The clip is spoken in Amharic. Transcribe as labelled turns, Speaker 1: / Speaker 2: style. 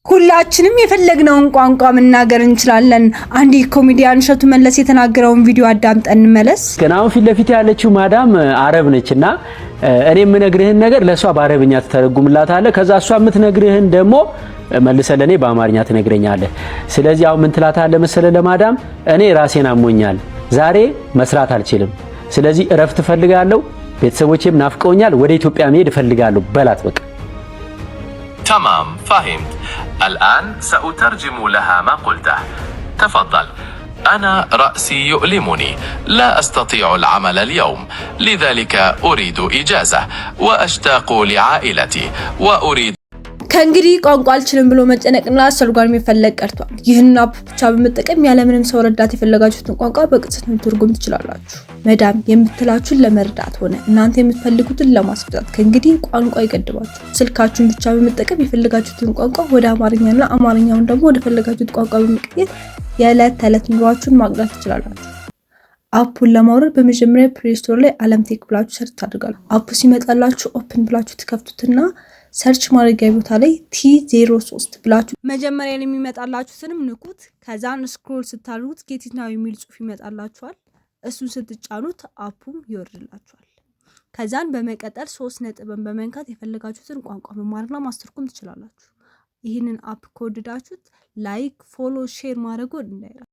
Speaker 1: ሁላችንም የፈለግነውን ቋንቋ መናገር እንችላለን። አንዲ ኮሜዲያን እሸቱ መለስ የተናገረውን ቪዲዮ አዳምጠን እንመለስ።
Speaker 2: ገናው ፊት ለፊት ያለችው ማዳም አረብ ነችና እኔ የምነግርህን ነገር ለሷ በአረብኛ ተተረጉምላታለህ። ከዛ እሷ የምትነግርህን ደግሞ መልሰህ ለኔ በአማርኛ ትነግረኛለህ። ስለዚህ አሁን ምን ትላታለህ መሰለህ ለማዳም እኔ ራሴን አሞኛል፣ ዛሬ መስራት አልችልም። ስለዚህ እረፍት ፈልጋለሁ፣ ቤተሰቦቼም ናፍቀውኛል፣ ወደ ኢትዮጵያ መሄድ ፈልጋለሁ በላት በቃ።
Speaker 3: تمام فهمت. الآن سأترجم لها ما قلته. تفضل. أنا رأسي يؤلمني، لا أستطيع العمل اليوم، لذلك أريد إجازة وأشتاق لعائلتي وأريد
Speaker 1: ከእንግዲህ ቋንቋ አልችልም ብሎ መጨነቅና አስተርጓሚ መፈለግ ቀርቷል። ይህን አፕ ብቻ በመጠቀም ያለ ምንም ሰው ረዳት የፈለጋችሁትን ቋንቋ በቅጽበት መተርጎም ትችላላችሁ። መዳም የምትላችሁን ለመረዳት ሆነ እናንተ የምትፈልጉትን ለማስፈታት ከእንግዲህ ቋንቋ ይገድባችሁ። ስልካችሁን ብቻ በመጠቀም የፈለጋችሁትን ቋንቋ ወደ አማርኛና አማርኛውን ደግሞ ወደ ፈለጋችሁት ቋንቋ በመቀየር የዕለት ተዕለት ኑሯችሁን ማቅለል ትችላላችሁ። አፑን ለማውረድ በመጀመሪያ ፕሌይ ስቶር ላይ አለም ቴክ ብላችሁ ሰርች ታደርጋላችሁ። አፑ ሲመጣላችሁ ኦፕን ብላችሁ ትከፍቱትና ሰርች ማድረጊያ ቦታ ላይ T03 ብላችሁ መጀመሪያ ላይ የሚመጣላችሁንም ንኩት። ከዛን ስክሮል ስታሉት ጌት ኢት ናው የሚል ጽሑፍ ይመጣላችኋል። እሱን ስትጫኑት አፑም ይወርድላችኋል። ከዛን በመቀጠል 3 ነጥብን በመንካት የፈለጋችሁትን ቋንቋ መማርና ማስተርጎም ትችላላችሁ። ይህንን አፕ ከወደዳችሁት ላይክ፣ ፎሎ፣ ሼር ማድረጉን እንዳይረሱ።